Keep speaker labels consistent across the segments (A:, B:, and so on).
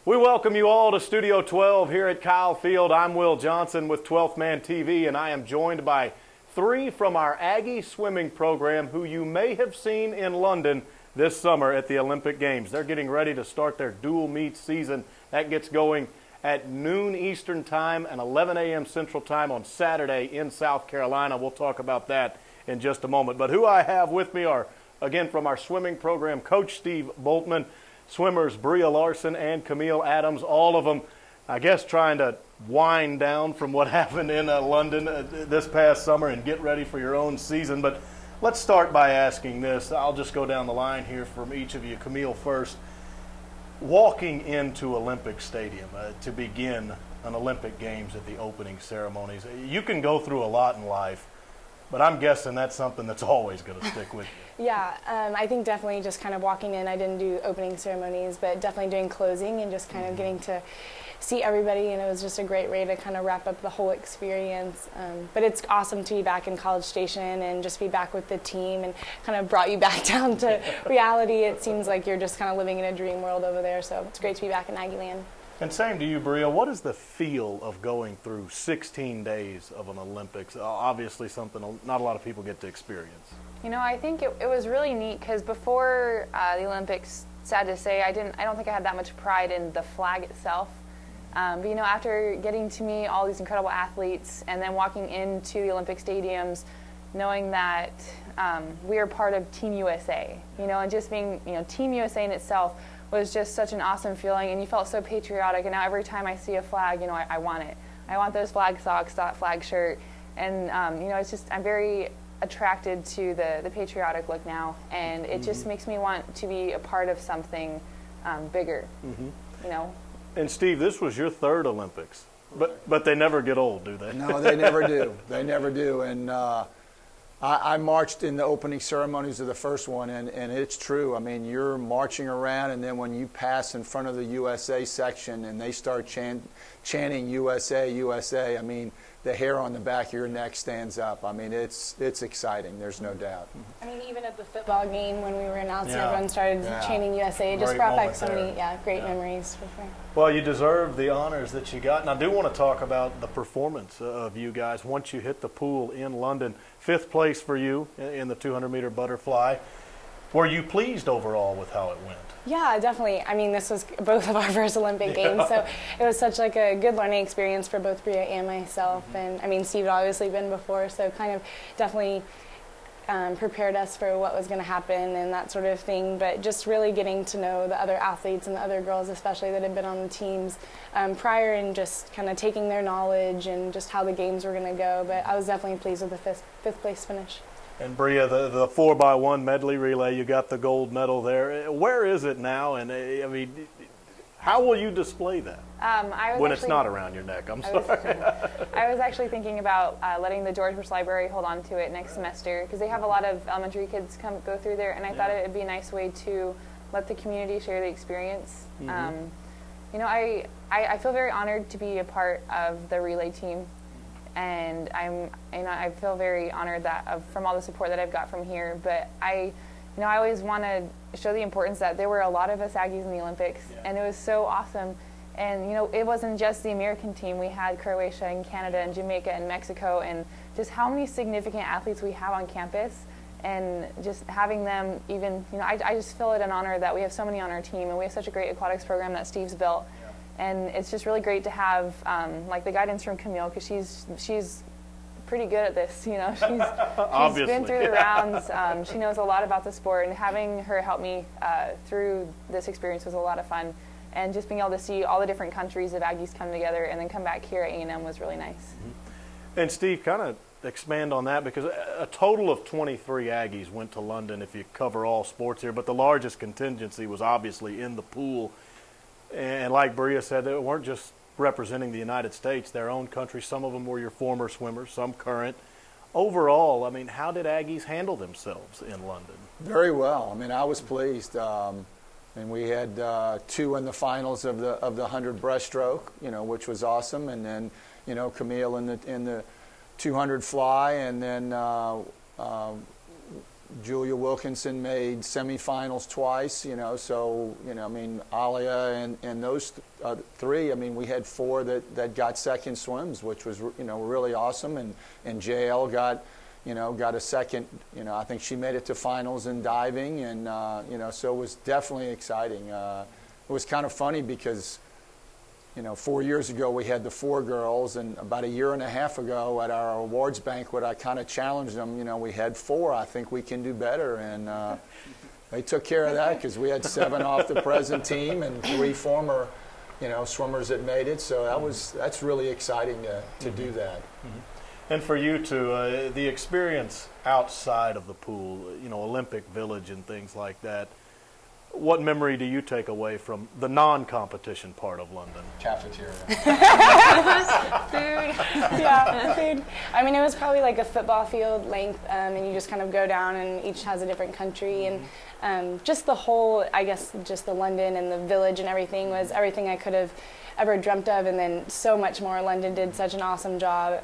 A: We welcome you all to Studio 12 here at Kyle Field. I'm Will Johnson with 12th Man TV, and I am joined by three from our Aggie swimming program who you may have seen in London this summer at the Olympic Games. They're getting ready to start their dual meet season. That gets going at noon Eastern Time and 11 a.m. Central Time on Saturday in South Carolina. We'll talk about that in just a moment. But who I have with me are, again, from our swimming program, Coach Steve Bultman, swimmers Breeja, Larson, and Cammile Adams, all of them, I guess, trying to wind down from what happened in London this past summer and get ready for your own season. But let's start by asking this. I'll just go down the line here from each of you. Cammile first. Walking into Olympic Stadium to begin an Olympic Games at the opening ceremonies, you can go through a lot in life, but I'm guessing that's something that's always going to stick with you.
B: Yeah, I think definitely just kind of walking in. I didn't do opening ceremonies, but definitely doing closing and just kind of getting to see everybody, and it was just a great way to kind of wrap up the whole experience. But it's awesome to be back in College Station and just be back with the team, and kind of brought you back down to reality. It seems like you're just kind of living in a dream world over there, so it's great to be back in Aggie Land.
A: And same to you, Breeja. What is the feel of going through 16 days of an Olympics? Obviously something not a lot of people get to experience.
C: You know, I think it was really neat because before the Olympics, sad to say, I don't think I had that much pride in the flag itself. But you know, after getting to meet all these incredible athletes and then walking into the Olympic stadiums, knowing that we are part of Team USA, you know, and just being, you know, Team USA in itself was just such an awesome feeling, and you felt so patriotic. And now every time I see a flag, you know, I want it. I want those flag socks, that flag shirt, and you know, it's just, I'm very attracted to the patriotic look now, and it just makes me want to be a part of something bigger, you know.
A: And Steve, this was your third Olympics, but they never get old, do they?
D: No, they never do. They never do. And I marched in the opening ceremonies of the first one, and it's true. I mean, you're marching around, and then when you pass in front of the USA section and they start chanting USA, USA, I mean, the hair on the back of your neck stands up. I mean, it's exciting. There's no doubt.
B: I mean, even at the football game when we were announcing, everyone started chanting USA. It just
A: Great
B: brought back
A: moment
B: so
A: there.
B: many great memories for sure.
A: Well, you deserve the honors that you got. And I do want to talk about the performance of you guys once you hit the pool in London. 5th place for you in the 200-meter butterfly. Were you pleased overall with how it went?
B: Yeah, definitely. I mean, this was both of our first Olympic Games, so it was such like a good learning experience for both Breeja and myself. And I mean, Steve had obviously been before, so kind of definitely prepared us for what was going to happen and that sort of thing. But just really getting to know the other athletes and the other girls, especially that had been on the teams prior, and just kind of taking their knowledge and just how the games were going to go. But I was definitely pleased with the fifth place finish.
A: And Breeja, the 4x1 medley relay, you got the gold medal there. Where is it now? And I mean, how will you display that when it's not around your neck? I'm sorry.
C: I was actually thinking about letting the George Bush Library hold on to it next semester, because they have a lot of elementary kids go through there, and I thought it would be a nice way to let the community share the experience. You know, I feel very honored to be a part of the relay team. And I feel very honored that from all the support that I've got from here. But I always want to show the importance that there were a lot of us Aggies in the Olympics, and it was so awesome. And you know, it wasn't just the American team. We had Croatia and Canada and Jamaica and Mexico, and just how many significant athletes we have on campus, and just having them even, you know, I just feel it an honor that we have so many on our team, and we have such a great aquatics program that Steve's built. And it's just really great to have like the guidance from Cammile, because she's pretty good at this. You know, she's been through the rounds. She knows a lot about the sport, and having her help me through this experience was a lot of fun. And just being able to see all the different countries of Aggies come together and then come back here at A&M was really nice.
A: And Steve, kind of expand on that, because a total of 23 Aggies went to London if you cover all sports here, but the largest contingency was obviously in the pool. And like Breeja said, they weren't just representing the United States, their own country. Some of them were your former swimmers, some current. Overall, I mean, how did Aggies handle themselves in London?
D: Very well. I mean, I was pleased. And we had 2 in the finals of the 100 breaststroke, you know, which was awesome. And then, you know, Cammile in the 200 fly, and then Julia Wilkinson made semifinals twice, so, I mean, Alia and those three, I mean, we had four that got second swims, which was, really awesome. And JL got a second, I think she made it to finals in diving. And, so it was definitely exciting. It was kind of funny because, 4 years ago we had the four girls, and about a year and a half ago at our awards banquet, I kind of challenged them. We had four. I think we can do better, and they took care of that because we had 7 off the present team and 3 former, swimmers that made it. So that's really exciting to do that.
A: Mm-hmm. And for you two, the experience outside of the pool, Olympic Village and things like that. What memory do you take away from the non-competition part of London?
D: Cafeteria.
B: Food. Yeah, food. I mean, it was probably like a football field length, and you just kind of go down, and each has a different country. And just the whole, I guess, just the London and the village and everything was everything I could have ever dreamt of, and then so much more. London did such an awesome job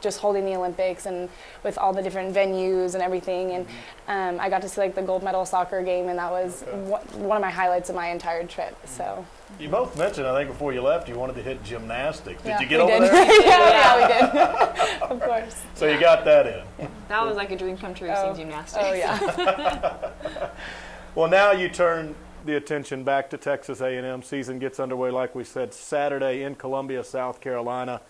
B: just holding the Olympics and with all the different venues and everything. And I got to see like the gold medal soccer game, and that was one of my highlights of my entire trip. So
A: you both mentioned, I think before you left, you wanted to hit gymnastics. Did
B: yeah,
A: you get over there?
B: yeah, we did. Of course.
A: So you got that in.
C: Yeah. That was like a dream come true, seeing gymnastics.
B: Oh yeah.
A: Well, now you turn the attention back to Texas A&M. Season gets underway, like we said, Saturday in Columbia, South Carolina.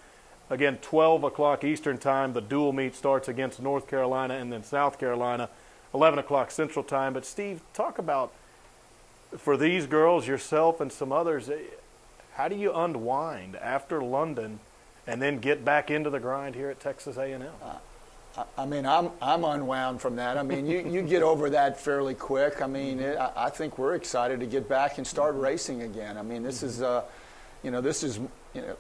A: Again, 12 o'clock Eastern Time. The dual meet starts against North Carolina and then South Carolina, 11 o'clock Central Time. But, Steve, talk about, for these girls, yourself and some others, how do you unwind after London and then get back into the grind here at Texas A&M?
D: I mean, I'm unwound from that. I mean, you get over that fairly quick. I mean, I think we're excited to get back and start racing again. I mean, this is,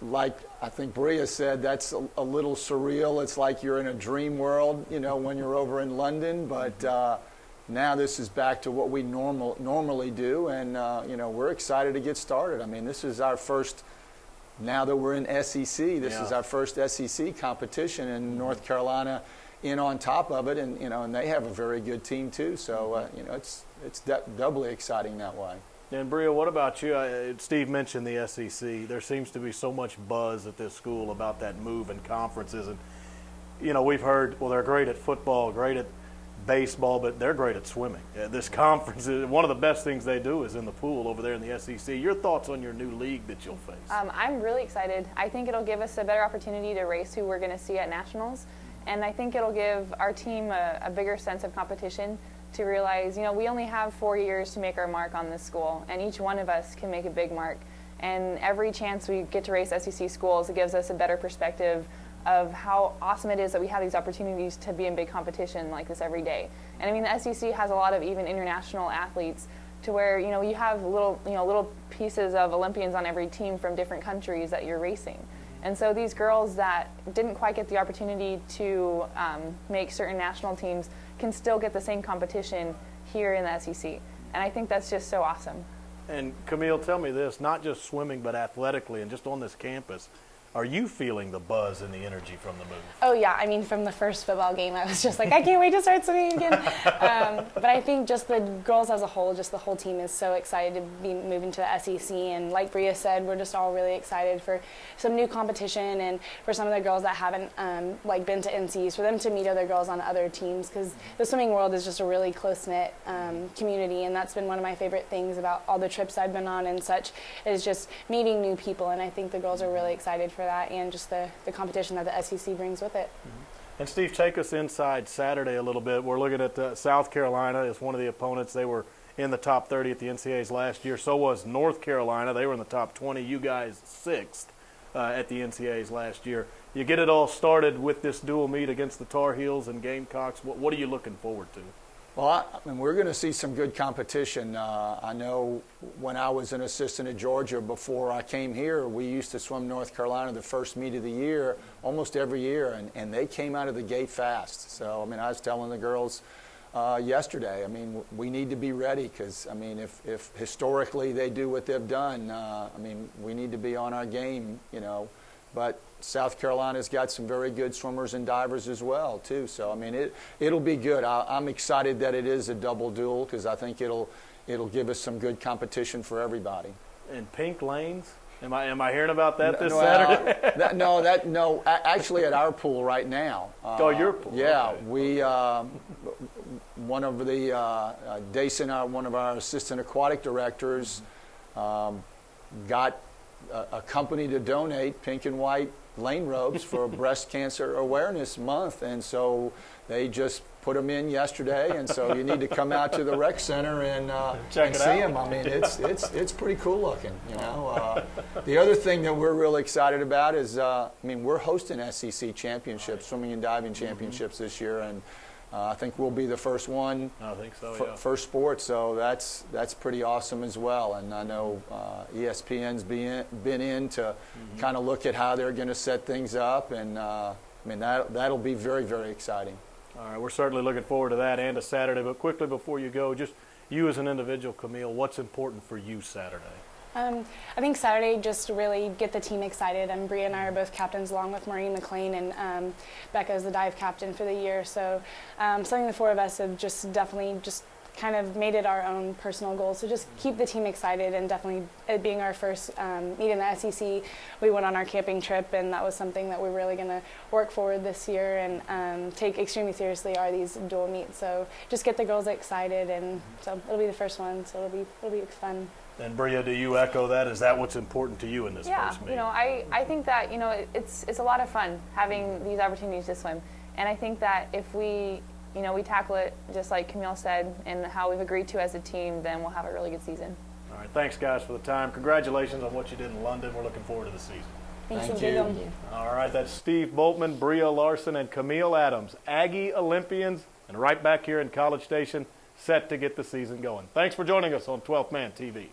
D: like I think Breeja said, that's a little surreal. It's like you're in a dream world, when you're over in London. But now this is back to what we normally do, and we're excited to get started. I mean, this is our first. Now that we're in SEC, this is our first SEC competition in North Carolina. In on top of it, and and they have a very good team too. So it's doubly exciting that way.
A: And Breeja, what about you? Steve mentioned the SEC. There seems to be so much buzz at this school about that move in conferences, and we've heard, well, they're great at football, great at baseball, but they're great at swimming. This conference, one of the best things they do is in the pool over there in the SEC. Your thoughts on your new league that you'll face?
C: I'm really excited. I think it'll give us a better opportunity to race who we're going to see at nationals. And I think it'll give our team a bigger sense of competition to realize, we only have 4 years to make our mark on this school, and each one of us can make a big mark. And every chance we get to race SEC schools, it gives us a better perspective of how awesome it is that we have these opportunities to be in big competition like this every day. And I mean, the SEC has a lot of even international athletes to where, you have little pieces of Olympians on every team from different countries that you're racing. And so these girls that didn't quite get the opportunity to make certain national teams can still get the same competition here in the SEC. And I think that's just so awesome.
A: And Cammile, tell me this, not just swimming, but athletically and just on this campus, are you feeling the buzz and the energy from the move?
B: Oh, yeah. I mean, from the first football game, I was just like, I can't wait to start swimming again. But I think just the girls as a whole, just the whole team is so excited to be moving to the SEC. And like Breeja said, we're just all really excited for some new competition and for some of the girls that haven't been to NCs, for them to meet other girls on other teams, because the swimming world is just a really close-knit community. And that's been one of my favorite things about all the trips I've been on and such, is just meeting new people. And I think the girls are really excited for that, and just the competition that the SEC brings with it.
A: And Steve, take us inside Saturday a little bit. We're looking at South Carolina as one of the opponents. They were in the top 30 at the NCAAs last year. So was North Carolina. They were in the top 20. You guys 6th at the NCAAs last year. You get it all started with this dual meet against the Tar Heels and Gamecocks. What are you looking forward to?
D: Well, I mean, we're going to see some good competition. I know when I was an assistant at Georgia before I came here, we used to swim North Carolina the first meet of the year, almost every year, and they came out of the gate fast. So, I mean, I was telling the girls yesterday, I mean, we need to be ready because, I mean, if historically they do what they've done, I mean, we need to be on our game, but South Carolina's got some very good swimmers and divers as well, too. So, I mean, it'll be good. I'm excited that it is a double duel because I think it'll give us some good competition for everybody.
A: And pink lanes? Am I hearing about that this Saturday?
D: No. Actually, at our pool right now.
A: Your pool.
D: Yeah,
A: okay.
D: we one of the Dason, one of our assistant aquatic directors, got a company to donate pink and white lane robes for Breast Cancer Awareness Month, and so they just put them in yesterday, and so you need to come out to the rec center and see them. I mean, it's pretty cool looking, you know. The other thing that we're really excited about is, we're hosting SEC championships, swimming and diving championships this year, and I think we'll be the first one.
A: I think so, yeah.
D: First sport, so that's pretty awesome as well. And I know ESPN's been in to kind of look at how they're going to set things up, and that'll be very, very exciting.
A: All right, we're certainly looking forward to that and to Saturday. But quickly before you go, just you as an individual, Cammile, what's important for you Saturday?
B: I think Saturday just to really get the team excited. Breeja and I are both captains along with Maureen McLean, and Becca is the dive captain for the year. So something the four of us have just definitely just kind of made it our own personal goal. So just keep the team excited, and definitely it being our first meet in the SEC, we went on our camping trip, and that was something that we're really going to work forward this year and take extremely seriously are these dual meets. So just get the girls excited, and so it'll be the first one, so it'll be fun.
A: And Breeja, do you echo that? Is that what's important to you in this first meet?
C: Yeah, I think that it's a lot of fun having these opportunities to swim, and I think that if we tackle it just like Cammile said and how we've agreed to as a team, then we'll have a really good season.
A: All right, thanks guys for the time. Congratulations on what you did in London. We're looking forward to the season.
B: Thank
D: you.
A: All right, that's Steve Bultman, Breeja Larson, and Cammile Adams, Aggie Olympians, and right back here in College Station, set to get the season going. Thanks for joining us on 12th Man TV.